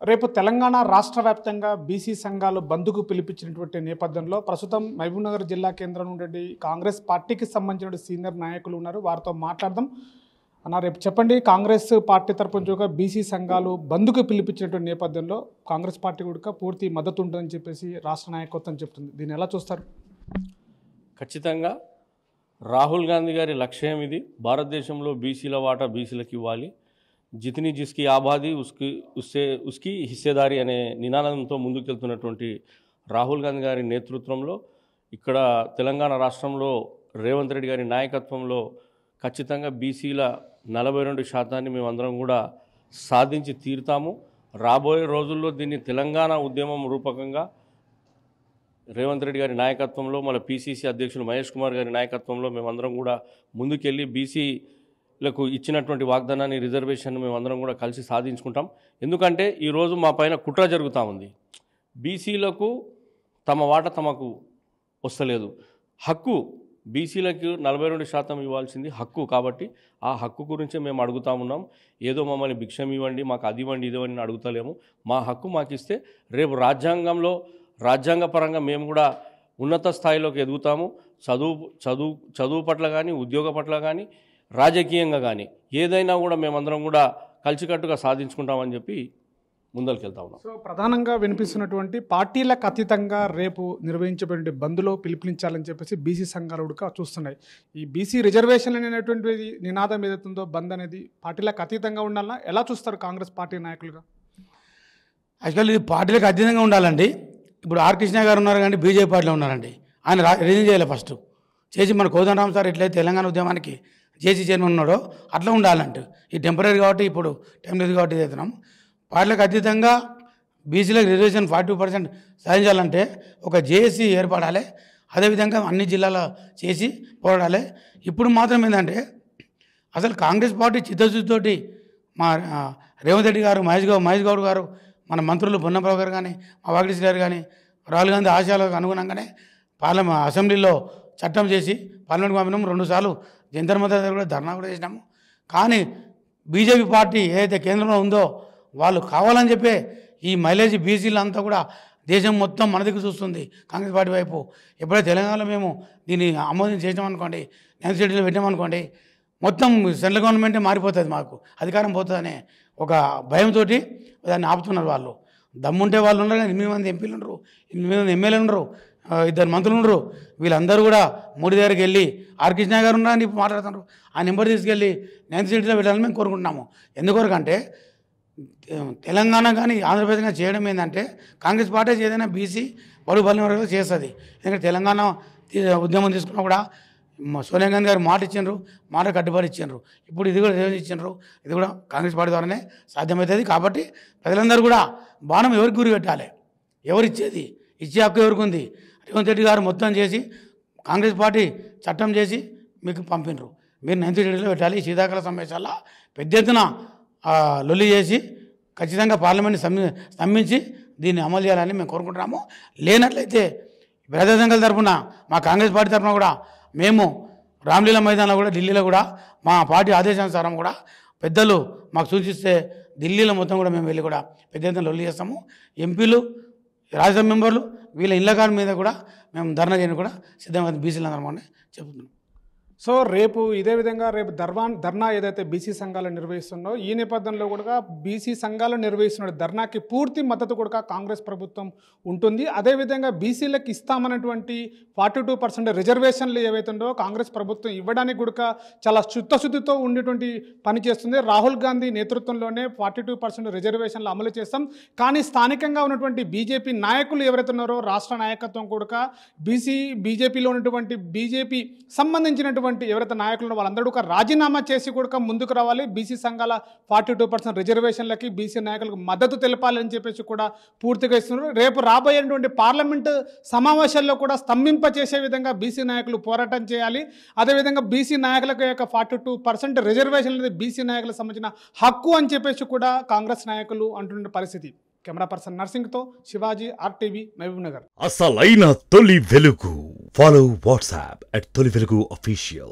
రేపు తెలంగాణ రాష్ట్ర వ్యాప్తంగా బీసీ సంఘాలు బంద్కు పిలిపించినటువంటి నేపథ్యంలో ప్రస్తుతం మహబూబ్నగర్ జిల్లా కేంద్రం నుండి కాంగ్రెస్ పార్టీకి సంబంధించిన సీనియర్ నాయకులు ఉన్నారు. వారితో మాట్లాడదాం. అన్న, రేపు చెప్పండి, కాంగ్రెస్ పార్టీ తరపున బీసీ సంఘాలు బంద్కు పిలిపించినటువంటి నేపథ్యంలో కాంగ్రెస్ పార్టీ కూడా పూర్తి మద్దతు ఉంటుందని చెప్పేసి రాష్ట్ర నాయకత్వం చెప్తుంది. దీన్ని ఎలా చూస్తారు? ఖచ్చితంగా రాహుల్ గాంధీ గారి లక్ష్యం ఇది. భారతదేశంలో బీసీల వాటా బీసీలకు ఇవ్వాలి, జితనీ జిస్కి ఆబాదీ ఉస్కి హిస్సేదారి అనే నినాదంతో ముందుకెళ్తున్నటువంటి రాహుల్ గాంధీ గారి నేతృత్వంలో ఇక్కడ తెలంగాణ రాష్ట్రంలో రేవంత్ రెడ్డి గారి నాయకత్వంలో ఖచ్చితంగా బీసీల 42% మేమందరం కూడా సాధించి తీరుతాము. రాబోయే రోజుల్లో దీన్ని తెలంగాణ ఉద్యమం రూపకంగా రేవంత్ రెడ్డి గారి నాయకత్వంలో, మన పీసీసీ అధ్యక్షులు మహేష్ కుమార్ గారి నాయకత్వంలో మేమందరం కూడా ముందుకెళ్ళి బీసీలకు ఇచ్చినటువంటి వాగ్దానాన్ని, రిజర్వేషన్ మేమందరం కూడా కలిసి సాధించుకుంటాం. ఎందుకంటే ఈరోజు మా పైన కుట్ర జరుగుతూ ఉంది. బీసీలకు తమ వాటా తమకు వస్తలేదు. హక్కు బీసీలకు 42% ఇవ్వాల్సింది హక్కు. కాబట్టి ఆ హక్కు గురించే మేము అడుగుతా ఉన్నాం. ఏదో మమ్మల్ని భిక్షం ఇవ్వండి, మాకు అది ఇవ్వండి, ఇది ఇవ్వండి అడుగుతలేము. మా హక్కు మాకు ఇస్తే రేపు రాజ్యాంగపరంగా మేము కూడా ఉన్నత స్థాయిలోకి ఎదుగుతాము. చదువు పట్ల కానీ, ఉద్యోగ పట్ల కానీ, రాజకీయంగా కానీ ఏదైనా కూడా మేమందరం కూడా కలిసికట్టుగా సాధించుకుంటామని చెప్పి ముందరికి ఉన్నాం. సో ప్రధానంగా వినిపిస్తున్నటువంటి పార్టీలకు అతీతంగా రేపు నిర్వహించబడే బంద్లో పిలుపునిచ్చాలని చెప్పేసి బీసీ సంఘాలు కూడా చూస్తున్నాయి. ఈ బీసీ రిజర్వేషన్ అనేటువంటి నినాదం ఏదైతుందో బంద్ అనేది పార్టీలకు అతీతంగా ఉండాలా? ఎలా చూస్తారు కాంగ్రెస్ పార్టీ నాయకులుగా? యాక్చువల్లీ ఇది పార్టీలకు అతీతంగా ఉండాలండి. ఇప్పుడు ఆర్ కృష్ణ గారు ఉన్నారు కానీ బీజేపీ పార్టీలో ఉన్నారండి. ఆయన రిజైన్ చేయాలి ఫస్ట్ చేసి, మన కోదండరామ్ సార్ ఎట్లయితే తెలంగాణ ఉద్యమానికి జేసీ చైర్మన్ ఉన్నాడో అట్లా ఉండాలంటే. ఈ టెంపరీ కాబట్టి ఇప్పుడు టైం లేదు కాబట్టి చేస్తున్నాం. పార్టీలకు అతీతంగా బీసీలకు రిజర్వేషన్ 42% సాధించాలంటే ఒక జేఏసీ ఏర్పడాలి. అదేవిధంగా అన్ని జిల్లాలో చేసి పోరాడాలి. ఇప్పుడు మాత్రం ఏంటంటే అసలు కాంగ్రెస్ పార్టీ చిత్తశుద్ధితోటి మా రేవంత్ రెడ్డి గారు, మహేష్ గౌడ్ గారు, మన మంత్రులు పొన్నప్రభు గారు కానీ, మా వాగిడిసి గారు కానీ రాహుల్ గాంధీ ఆశయాలకు అనుగుణంగానే అసెంబ్లీలో చట్టం చేసి పార్లమెంట్కి పంపినాము. 2 సార్లు జంతర్ మంతర్ దగ్గర కూడా ధర్నా కూడా చేసినాము. కానీ బీజేపీ పార్టీ ఏదైతే కేంద్రంలో ఉందో వాళ్ళు కావాలని చెప్పే ఈ మైలేజ్ బీసీలు అంతా కూడా దేశం మొత్తం మన దగ్గర చూస్తుంది కాంగ్రెస్ పార్టీ వైపు. ఎప్పుడైతే తెలంగాణలో మేము దీన్ని ఆమోదం చేసామనుకోండి, నెక్స్ట్ షెడ్యూల్లో పెట్టామనుకోండి, మొత్తం సెంట్రల్ గవర్నమెంటే మారిపోతుంది, మాకు అధికారం పోతుందనే ఒక భయంతో దాన్ని ఆపుతున్నారు. వాళ్ళు దమ్ముంటే వాళ్ళు ఉన్నారు కానీ 8 మంది ఎంపీలు ఉండరు, 8 మంది ఎమ్మెల్యేలు ఉండరు, 2 మంత్రులు ఉండరు. వీళ్ళందరూ కూడా మోడీ దగ్గరికి వెళ్ళి ఆర్ కృష్ణ గారు ఉన్నారని ఇప్పుడు మాట్లాడుతున్నారు. ఆ నెంబర్ తీసుకెళ్ళి 9th షెడ్యూల్లో పెట్టాలని మేము కోరుకుంటున్నాము. ఎందుకొరకంటే తెలంగాణ కానీ ఆంధ్రప్రదేశ్ కానీ చేయడం ఏంటంటే కాంగ్రెస్ పార్టీ ఏదైనా బీసీ బడుగు బలైన వర్గాలు చేస్తుంది. ఎందుకంటే తెలంగాణ ఉద్యమం తీసుకున్నా కూడా సోనియా గాంధీ గారు మాట ఇచ్చిండ్రు, మాట కట్టుబడి ఇచ్చిండ్రు. ఇప్పుడు ఇది కూడా రిజర్వేషన్ ఇచ్చిండ్రు. ఇది కూడా కాంగ్రెస్ పార్టీ ద్వారానే సాధ్యమవుతుంది. కాబట్టి ప్రజలందరూ కూడా బాణం ఎవరికి గురి పెట్టాలి, ఎవరిచ్చేది, ఇచ్చే హక్కు ఎవరికి ఉంది. రేవంత్ రెడ్డి గారు మొత్తం చేసి కాంగ్రెస్ పార్టీ చట్టం చేసి మీకు పంపినరు. మీరు 9th షెడ్యూల్లో పెట్టాలి. ఈ శీతాకాల సమావేశాల్లో పెద్ద ఎత్తున లొల్లి చేసి ఖచ్చితంగా పార్లమెంట్ని స్తంభించి దీన్ని అమలు చేయాలని మేము కోరుకుంటున్నాము. లేనట్లయితే ప్రజా సంఘాల తరఫున, మా కాంగ్రెస్ పార్టీ తరఫున కూడా మేము రామ్లీలా మైదానంలో కూడా, ఢిల్లీలో కూడా మా పార్టీ ఆదేశానుసారం కూడా పెద్దలు మాకు సూచిస్తే ఢిల్లీలో మొత్తం కూడా మేము వెళ్ళి కూడా పెద్ద ఎత్తున లొల్లి చేస్తాము. ఎంపీలు, రాజ్యసభ మెంబర్లు వీళ్ళ ఇళ్ల కాడి మీద కూడా మేము ధర్నా చేయని కూడా సిద్ధంగా బీసీలు అందరం చెప్తున్నాం. సో రేపు ఇదే విధంగా రేపు ధర్నా ఏదైతే బీసీ సంఘాలు నిర్వహిస్తుందో ఈ నేపథ్యంలో కూడా బీసీ సంఘాలు నిర్వహిస్తున్న ధర్నాకి పూర్తి మద్దతు కూడా కాంగ్రెస్ ప్రభుత్వం ఉంటుంది. అదేవిధంగా బీసీలకు ఇస్తామన్నటువంటి 42% రిజర్వేషన్లు ఏవైతుందో కాంగ్రెస్ ప్రభుత్వం ఇవ్వడానికి కూడా చాలా చిత్తశుద్ధితో ఉండేటువంటి పని చేస్తుంది. రాహుల్ గాంధీ నేతృత్వంలోనే 42% రిజర్వేషన్లు అమలు చేస్తాం. కానీ స్థానికంగా ఉన్నటువంటి బీజేపీ నాయకులు ఎవరైతే ఉన్నారో రాష్ట్ర నాయకత్వం కూడా బీజేపీలో ఉన్నటువంటి బీజేపీ సంబంధించినటువంటి ఎవరైతే నాయకులు వాళ్ళందరూ కూడా రాజీనామా చేసి కూడా ముందుకు రావాలి. బీసీ సంఘాల 42% రిజర్వేషన్లకి బీసీ నాయకులకు మద్దతు తెలపాలని చెప్పేసి కూడా పూర్తిగా ఇస్తున్నారు. రేపు రాబోయేటువంటి పార్లమెంటు సమావేశాల్లో కూడా స్తంభింపచేసే విధంగా బీసీ నాయకులు పోరాటం చేయాలి. అదేవిధంగా బీసీ నాయకులకు యొక్క 42% రిజర్వేషన్ అనేది బీసీ నాయకులకు సంబంధించిన హక్కు అని చెప్పేసి కూడా కాంగ్రెస్ నాయకులు అంటున్న పరిస్థితి. కెమెరా పర్సన్ నర్సింగ్తో శివాజీ, RTV, మహబూబ్నగర్. అసలైన తొలి వెలుగు. ఫాలో వాట్సాప్ @తొలి వెలుగు official.